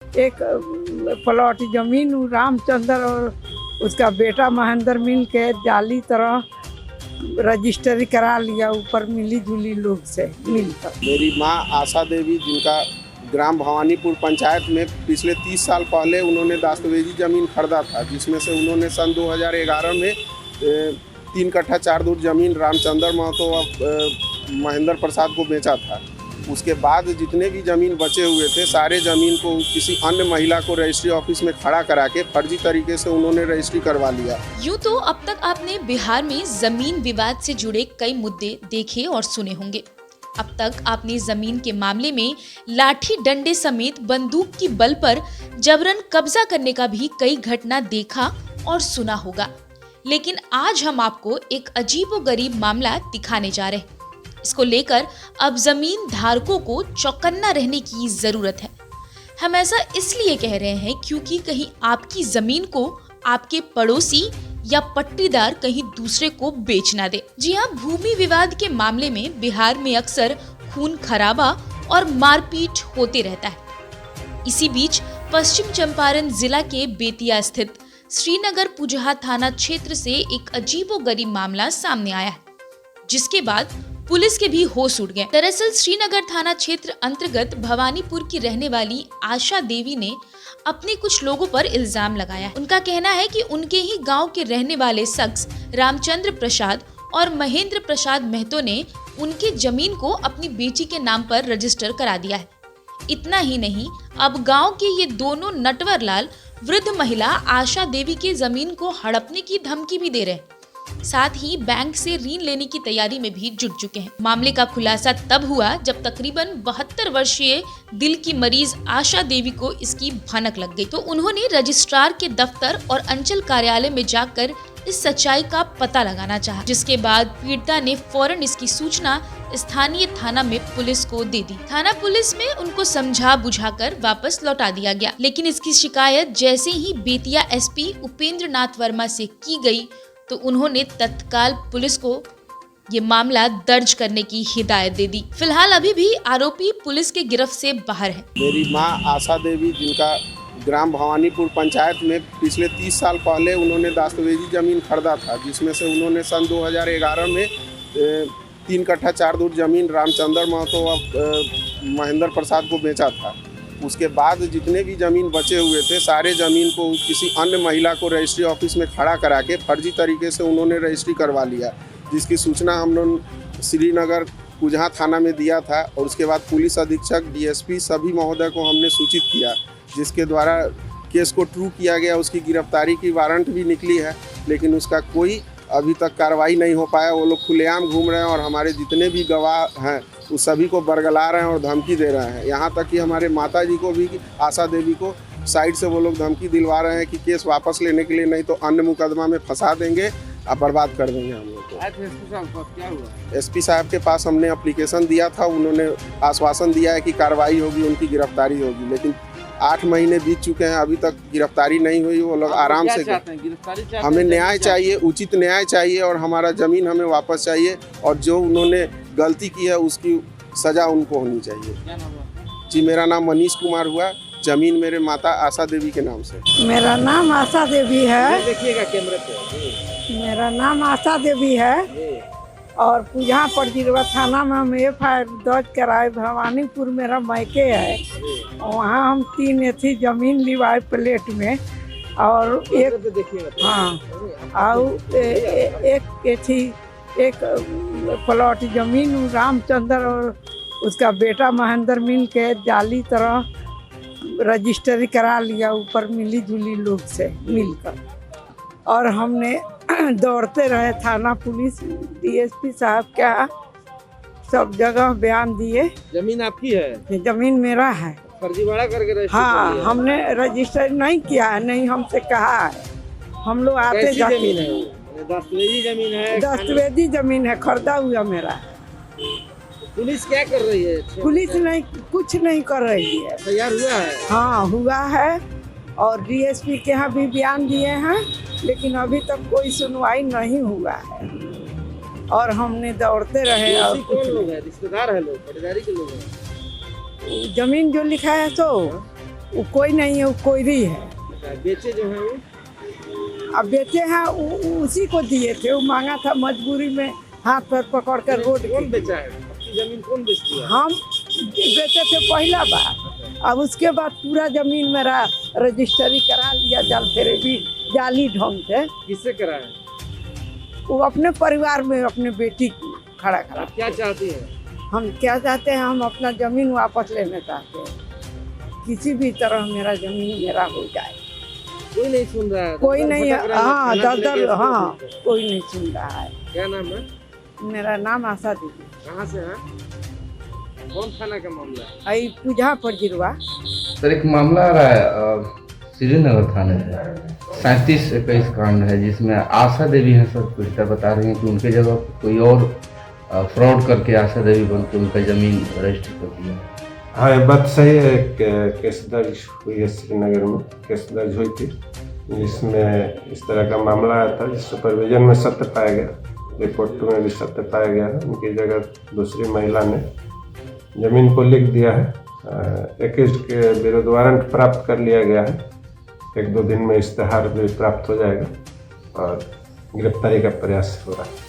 एक प्लॉट जमीन रामचंद्र और उसका बेटा महेंद्र मिल के जाली तरह रजिस्ट्री करा लिया, ऊपर मिली जुली लोग से मिलकर। मेरी माँ आशा देवी, जिनका ग्राम भवानीपुर पंचायत में पिछले 30 साल पहले उन्होंने दस्तावेजी ज़मीन खरीदा था, जिसमें से उन्होंने सन 2011 में 3 कट्ठा 4 दूर ज़मीन रामचंद्र महतो और महेंद्र प्रसाद को बेचा था। उसके बाद जितने भी ज़मीन बचे हुए थे, सारे ज़मीन को किसी अन्य महिला को रजिस्ट्री ऑफिस में खड़ा करा के फर्जी तरीके से उन्होंने रजिस्ट्री करवा लिया। यूँ तो अब तक आपने बिहार में जमीन विवाद से जुड़े कई मुद्दे देखे और सुने होंगे। अब तक आपने जमीन के मामले में लाठी डंडे समेत बंदूक की बल पर जबरन कब्जा करने का भी कई घटना देखा और सुना होगा। लेकिन आज हम आपको एक अजीबोगरीब मामला दिखाने जा रहे हैं। इसको लेकर अब जमीन धारकों को चौकन्ना रहने की जरूरत है। हम ऐसा इसलिए कह रहे हैं क्योंकि कहीं आपकी जमीन को आपके पड़ोसी या पट्टीदार कहीं दूसरे को बेच ना दे। जी हाँ, भूमि विवाद के मामले में बिहार में अक्सर खून खराबा और मारपीट होते रहता है। इसी बीच पश्चिम चंपारण जिला के बेतिया स्थित श्रीनगर पुजहा थाना क्षेत्र से एक अजीबोगरीब मामला सामने आया है, जिसके बाद पुलिस के भी होश उड़ गए। दरअसल श्रीनगर थाना क्षेत्र अंतर्गत भवानीपुर की रहने वाली आशा देवी ने अपने कुछ लोगों पर इल्जाम लगाया। उनका कहना है कि उनके ही गांव के रहने वाले शख्स रामचंद्र प्रसाद और महेंद्र प्रसाद महतो ने उनके जमीन को अपनी बेटी के नाम पर रजिस्टर करा दिया है। इतना ही नहीं, अब गाँव के ये दोनों नटवर लाल वृद्ध महिला आशा देवी के जमीन को हड़पने की धमकी भी दे रहे हैं। साथ ही बैंक से ऋण लेने की तैयारी में भी जुट चुके हैं। मामले का खुलासा तब हुआ जब तकरीबन 72 वर्षीय दिल की मरीज आशा देवी को इसकी भनक लग गई, तो उन्होंने रजिस्ट्रार के दफ्तर और अंचल कार्यालय में जाकर इस सच्चाई का पता लगाना चाहा, जिसके बाद पीड़िता ने फौरन इसकी सूचना स्थानीय थाना में पुलिस को दे दी। थाना पुलिस में उनको समझा बुझाकर वापस लौटा दिया गया, लेकिन इसकी शिकायत जैसे ही बेतिया एसपी उपेंद्र नाथ वर्मा से की गई तो उन्होंने तत्काल पुलिस को ये मामला दर्ज करने की हिदायत दे दी। फिलहाल अभी भी आरोपी पुलिस के गिरफ्त से बाहर है। मेरी माँ आशा देवी, जिनका ग्राम भवानीपुर पंचायत में पिछले 30 साल पहले उन्होंने दस्तावेजी ज़मीन खरीदा था, जिसमें से उन्होंने सन 2011 में 3 कट्ठा 4 दूर ज़मीन रामचंद्र महतो और महेंद्र प्रसाद को बेचा था। उसके बाद जितने भी ज़मीन बचे हुए थे, सारे ज़मीन को किसी अन्य महिला को रजिस्ट्री ऑफिस में खड़ा करा के फर्जी तरीके से उन्होंने रजिस्ट्री करवा लिया, जिसकी सूचना हम लोग श्रीनगर पुजहा थाना में दिया था। और उसके बाद पुलिस अधीक्षक, डीएसपी सभी महोदय को हमने सूचित किया, जिसके द्वारा केस को ट्रू किया गया। उसकी गिरफ्तारी की वारंट भी निकली है, लेकिन उसका कोई अभी तक कार्रवाई नहीं हो पाया। वो लोग खुलेआम घूम रहे हैं और हमारे जितने भी गवाह हैं उस सभी को बरगला रहे हैं और धमकी दे रहे हैं। यहाँ तक कि हमारे माता जी को भी, आशा देवी को साइड से वो लोग धमकी दिलवा रहे हैं कि केस वापस लेने के लिए, नहीं तो अन्य मुकदमा में फंसा देंगे और बर्बाद कर देंगे हम लोग को। क्या हुआ? एसपी साहब के पास हमने एप्लीकेशन दिया था, उन्होंने आश्वासन दिया है कि कार्रवाई होगी, उनकी गिरफ्तारी होगी, लेकिन 8 महीने बीत चुके हैं, अभी तक गिरफ्तारी नहीं हुई। वो लोग आराम से, हमें न्याय चाहिए, उचित न्याय चाहिए और हमारा ज़मीन हमें वापस चाहिए, और जो उन्होंने गलती की है उसकी सज़ा उनको होनी चाहिए। क्या नाम है? जी, मेरा नाम मनीष कुमार हुआ। ज़मीन मेरे माता आशा देवी के नाम से। मेरा नाम आशा देवी है। देखिएगा कैमरे पे। मेरा नाम आशा देवी है और पुजहा परजिरवा थाना में हम एफआईआर दर्ज कराए। भवानीपुर मेरा मायके है, वहाँ हम 3 एथी जमीन लिवाए प्लेट में, और एक, हाँ, और एक एथी एक प्लॉट जमीन रामचंद्र और उसका बेटा महेंद्र मिल के जाली तरह रजिस्ट्री करा लिया, ऊपर मिली जुली लोग से मिलकर। और हमने दौड़ते रहे, थाना पुलिस डीएसपी साहब क्या सब जगह बयान दिए। जमीन आपकी है? जमीन मेरा है। फर्जीवाड़ा करके रजिस्टर हाँ, कर हमने रजिस्टर नहीं किया है, नहीं हमसे कहा है। हम लोग आते जाते। जमीन है? दस्तावेजी जमीन है? दस्तावेजी जमीन है, खरीदा हुआ मेरा है। पुलिस क्या कर रही है? पुलिस नहीं, कुछ नहीं कर रही है। तैयार हुआ है? हाँ, हुआ है, और डीएसपी के यहाँ भी बयान दिए हैं, लेकिन अभी तक कोई सुनवाई नहीं हुआ है। और हमने दौड़ते रहे। और कौन लोग हैं? रिश्तेदार है लोग, पटदारी के लोग हैं? जमीन जो लिखा है तो वो कोई नहीं है, वो कोयरी है। अच्छा, बेचे जो है वो अब बेचे हैं उसी को दिए थे, वो मांगा था मजबूरी में, हाथ पर पकड़ कर रोड कौन बेचा है? आपकी जमीन कौन बेच दिया? हम बेचे थे पहला बार। अब उसके बाद पूरा जमीन मेरा रजिस्ट्री करा लिया जाली ढंग से। किससे करा है? वो अपने परिवार में अपने बेटी को खड़ा आप क्या चाहती हैं? हम क्या चाहते हैं, हम अपना जमीन वापस लेना चाहते हैं। किसी भी तरह मेरा जमीन मेरा हो जाए। कोई नहीं सुन रहा है? कोई नहीं, भटक रहा है, हाँ थाना से दर लेके हाँ स्टेशन पे। कोई नहीं सुन रहा है। क्या नाम है? मेरा नाम आशा दीदी। कहाँ से है? कौन थाना का मामला है? आई पूजा पर गिरवा। सर एक मामला आ रहा है श्रीनगर थाने से 37-21 कांड है, जिसमें आशा देवी हैं सर, पीड़िता बता रही हैं कि उनके जगह कोई और फ्रॉड करके आशा देवी बन के उनका जमीन रजिस्टर कर दिया। हाँ, ये बात सही है। केस दर्ज हुई है, श्रीनगर में केस दर्ज हुई थी, जिसमें इस तरह का मामला आया था, जिस सुपरविजन में सत्य पाया गया, रिपोर्ट में भी सत्य पाया गया है। उनकी जगह दूसरी महिला ने जमीन को लिख दिया है। एक्यूज्ड के विरुद्ध वारंट प्राप्त कर लिया गया है। 1-2 दिन में इश्तेहार भी प्राप्त हो जाएगा और गिरफ्तारी का प्रयास हो रहा है।